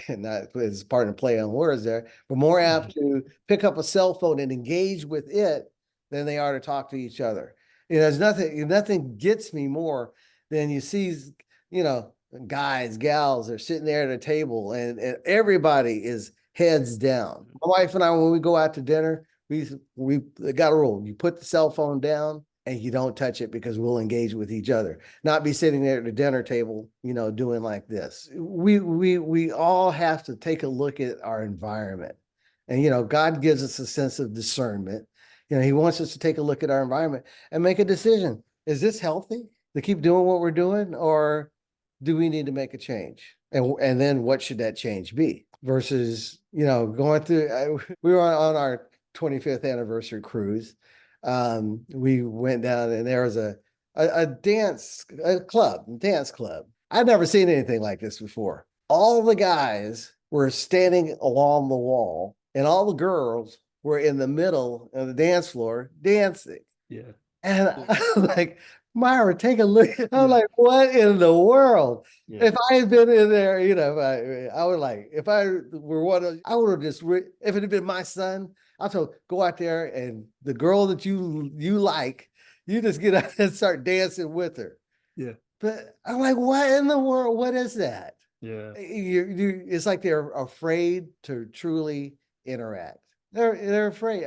and not as part of play on words there, but more apt to pick up a cell phone and engage with it than they are to talk to each other. There's nothing gets me more than you see, guys, gals are sitting there at a table, and everybody is heads down. My wife and I, when we go out to dinner, we got a rule. You put the cell phone down and you don't touch it, because we'll engage with each other, not be sitting there at the dinner table, doing like this. We all have to take a look at our environment. And, God gives us a sense of discernment. He wants us to take a look at our environment and make a decision. Is this healthy to keep doing what we're doing, or do we need to make a change? And then what should that change be? Versus, going through, we were on our 25th anniversary cruise. We went down, and there was a dance club. I'd never seen anything like this before. All the guys were standing along the wall, and all the girls were in the middle of the dance floor dancing. Yeah. And I'm like, Myra, take a look. I'm Yeah. like, what in the world? Yeah. If I had been in there, I would like, if I were one of, I would have just, if it had been my son, I told, go out there and the girl that you like, you just get out and start dancing with her. Yeah. But I'm like, what in the world? What is that? Yeah. It's like they're afraid to truly interact. They're afraid,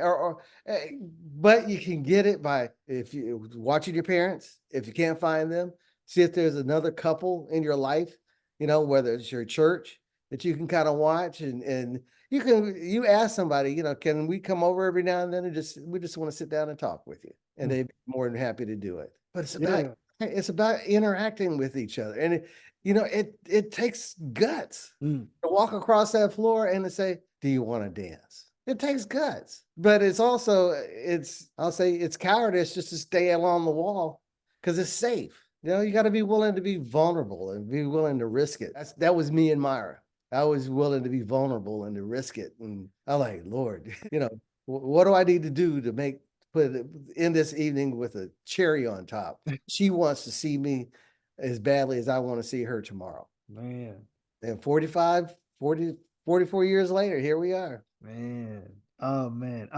but you can get it by if you watching your parents. If you can't find them, see if there's another couple in your life. Whether it's your church that you can kind of watch, and you ask somebody, can we come over every now and then and we just want to sit down and talk with you, and Mm. they'd be more than happy to do it. But Yeah. it's about interacting with each other, and it takes guts Mm. to walk across that floor and to say, do you want to dance? It takes guts, but it's also, I'll say it's cowardice just to stay along the wall because it's safe. You got to be willing to be vulnerable and be willing to risk it. That was me and Myra. I was willing to be vulnerable and to risk it. And I'm like, Lord, what do I need to do to put it in this evening with a cherry on top? She wants to see me as badly as I want to see her tomorrow. Man. And 44 years later, here we are. Man. Oh man.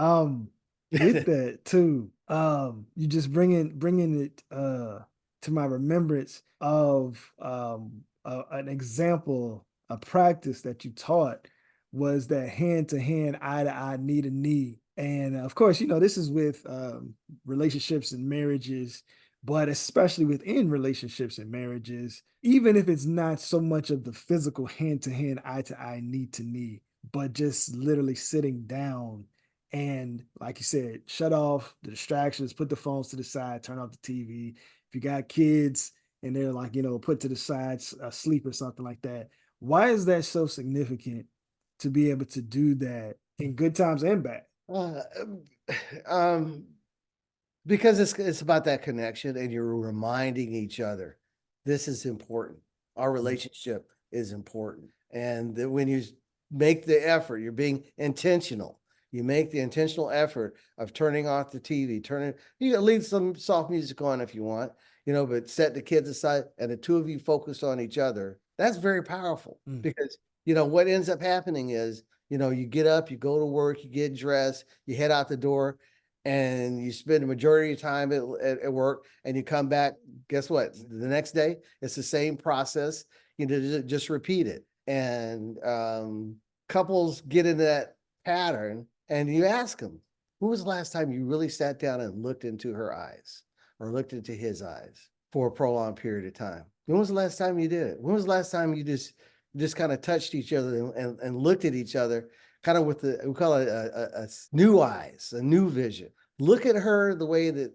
With that too, you just bringing it to my remembrance of an example, a practice that you taught was that hand to hand, eye to eye, knee to knee. And of course, this is with relationships and marriages, but especially within relationships and marriages, even if it's not so much of the physical hand to hand, eye to eye, knee to knee, but just literally sitting down and, like you said, shut off the distractions, put the phones to the side, turn off the TV. If you got kids and they're like, put to the side, sleep or something like that. Why is that so significant to be able to do that in good times and bad? Uh, um, because it's about that connection, and you're reminding each other this is important. Our relationship is important, and that when you make the effort, you're being intentional. You make the intentional effort of turning off the TV, you can leave some soft music on if you want, but set the kids aside and the two of you focus on each other. That's very powerful Mm. because, what ends up happening is, you get up, you go to work, you get dressed, you head out the door, and you spend the majority of your time at work, and you come back, guess what? The next day, it's the same process, just repeat it. And couples get into that pattern, and you ask them, when was the last time you really sat down and looked into her eyes or looked into his eyes for a prolonged period of time? When was the last time you did it? When was the last time you just kind of touched each other and looked at each other kind of with we call it a new eyes, a new vision. Look at her the way that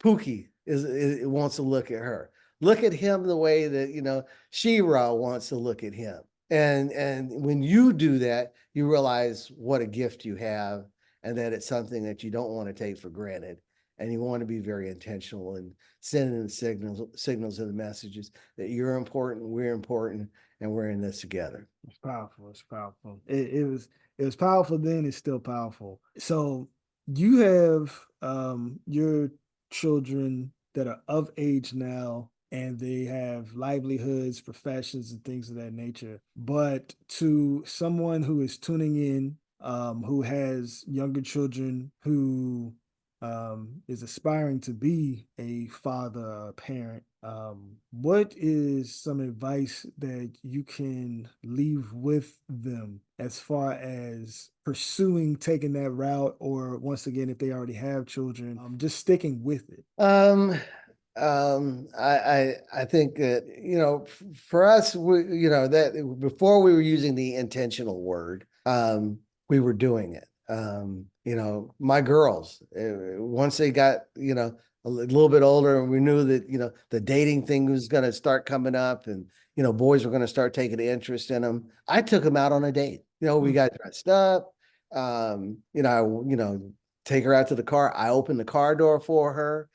Pookie wants to look at her. Look at him the way that She-Ra wants to look at him. And when you do that, you realize what a gift you have, and that it's something that you don't want to take for granted. And you want to be very intentional in sending the signals and the messages that you're important, we're important, and we're in this together. It's powerful. It's powerful. It was powerful then. It's still powerful. So you have your children that are of age now, and they have livelihoods, professions, and things of that nature. But to someone who is tuning in, who has younger children, who is aspiring to be a father or a parent, what is some advice that you can leave with them as far as pursuing taking that route, or once again, if they already have children, just sticking with it? I think that, for us, that before we were using the intentional word, we were doing it. My girls, once they got, a little bit older, and we knew that, the dating thing was going to start coming up, and, boys were going to start taking interest in them. I took them out on a date. We got dressed up. Take her out to the car. I opened the car door for her,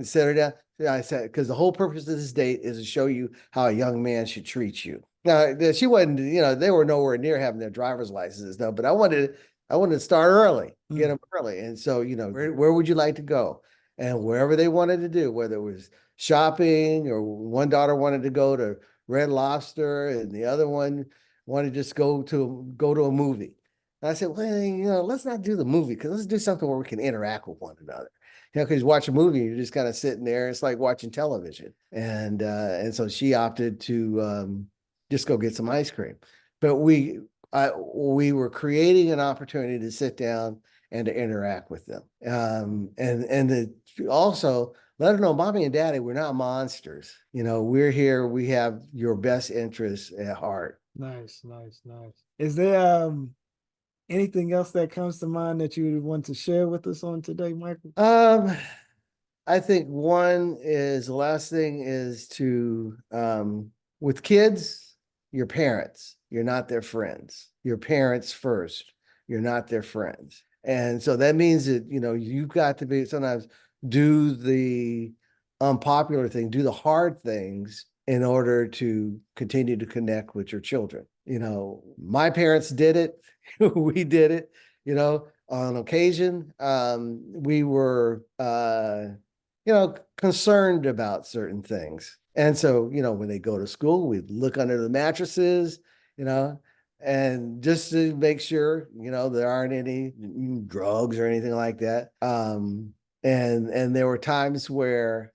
set her down. I said, because the whole purpose of this date is to show you how a young man should treat you. Now, she wasn't, they were nowhere near having their driver's licenses, though, but I wanted I wanted to start early, get Mm. them early. And so, where would you like to go? And wherever they wanted to do, whether it was shopping or one daughter wanted to go to Red Lobster and the other one wanted to just go to a movie. And I said, well, let's not do the movie because let's do something where we can interact with one another. Because you watch a movie, you're just kind of sitting there. It's like watching television. And so she opted to just go get some ice cream. But we were creating an opportunity to sit down and to interact with them. And to also let them know, mommy and daddy, we're not monsters. We're here. We have your best interests at heart. Nice, nice, nice. Is there anything else that comes to mind that you would want to share with us on today, Michael? I think the last thing is to, with kids, your parents, you're not their friends. Your parents first, you're not their friends. And so that means that, you've got to be sometimes do the unpopular thing, do the hard things in order to continue to connect with your children. My parents did it. We did it, on occasion. We were, concerned about certain things. And so, when they go to school, we look under the mattresses, and just to make sure, there aren't any drugs or anything like that. And there were times where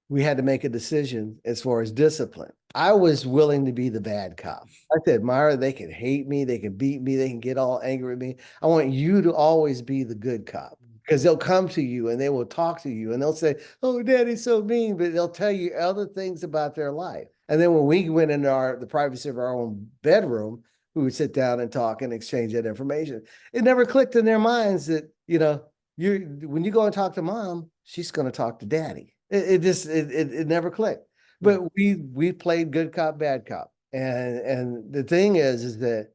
we had to make a decision as far as discipline. I was willing to be the bad cop. I said, Myra, they can hate me, they can beat me, they can get all angry with me. I want you to always be the good cop because they'll come to you and they will talk to you and they'll say, oh, daddy's so mean, but they'll tell you other things about their life. And then when we went into the privacy of our own bedroom, we would sit down and talk and exchange that information. It never clicked in their minds that, when you go and talk to mom, she's going to talk to daddy. It never clicked. But we played good cop, bad cop. And the thing is that,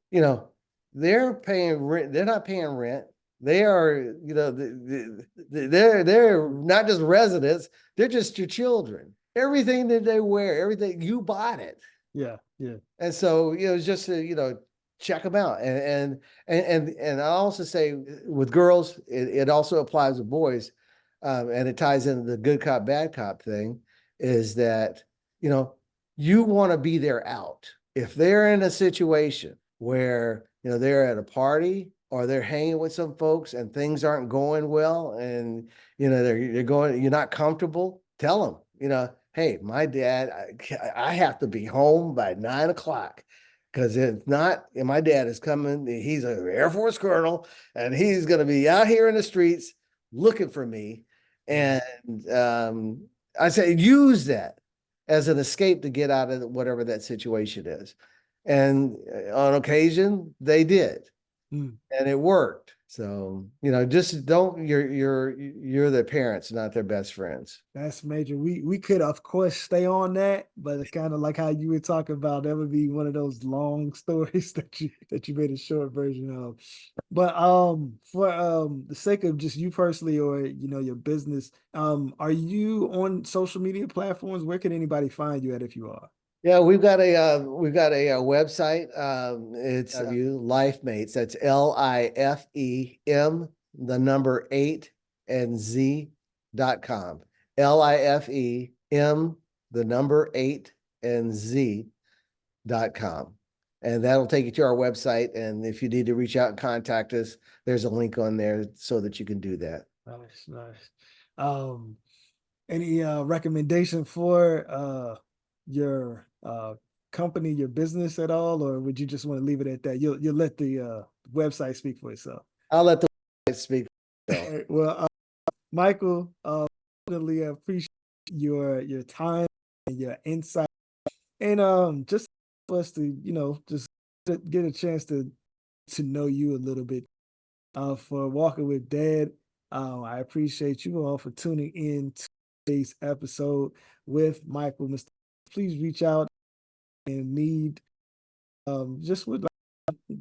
they're paying rent, they're not paying rent. They are, they're not just residents, they're just your children. Everything that they wear, everything, you bought it. Yeah, yeah. And so, it's just to, check them out. And I also say with girls, it also applies with boys. And it ties into the good cop, bad cop thing is that, you want to be their out. If they're in a situation where, they're at a party or they're hanging with some folks and things aren't going well and, you're not comfortable, tell them, hey, my dad, I have to be home by 9 o'clock. Because if not, and my dad is coming, he's an Air Force colonel, and he's going to be out here in the streets looking for me. And I say, use that as an escape to get out of whatever that situation is. And on occasion, they did, Mm. and it worked. So, just don't, you're their parents, not their best friends. That's major. We could of course stay on that, but it's kind of like how you were talking about. That would be one of those long stories that you made a short version of. But for the sake of just you personally or your business, are you on social media platforms? Where can anybody find you at if you are? Yeah, we've got a website. It's Life Mates. That's LIFEM, the number 8 and Z.com. LIFEM, the number 8 and Z.com. And that'll take you to our website. And if you need to reach out and contact us, there's a link on there so that you can do that. Nice, nice. Any recommendation for your company, your business at all, or would you just want to leave it at that? You'll let the website speak for itself. I'll let the website speak for itself. All right, well, Michael, definitely appreciate your time and your insight, and just for us to just to get a chance to know you a little bit. For Walking with Dad, I appreciate you all for tuning in to today's episode with Michael. Mr. Please reach out and need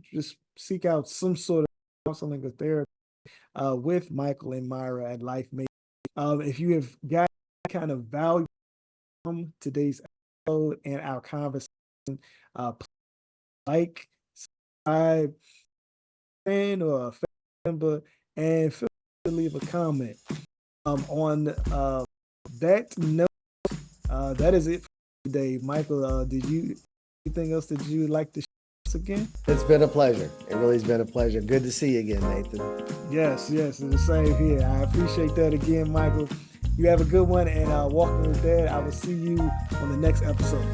just seek out some sort of counseling or therapy with Michael and Myra at Life Mate. If you have got kind of value from today's episode and our conversation, please like, subscribe, friend or a family member, and feel free to leave a comment. On that note, that is it for today. Michael, did you anything else that you would like to share again? It's been a pleasure. It really has been a pleasure. Good to see you again, Nathan. Yes, it's the same here. I appreciate that again, Michael. You have a good one, and Walking with Dad, I will see you on the next episode.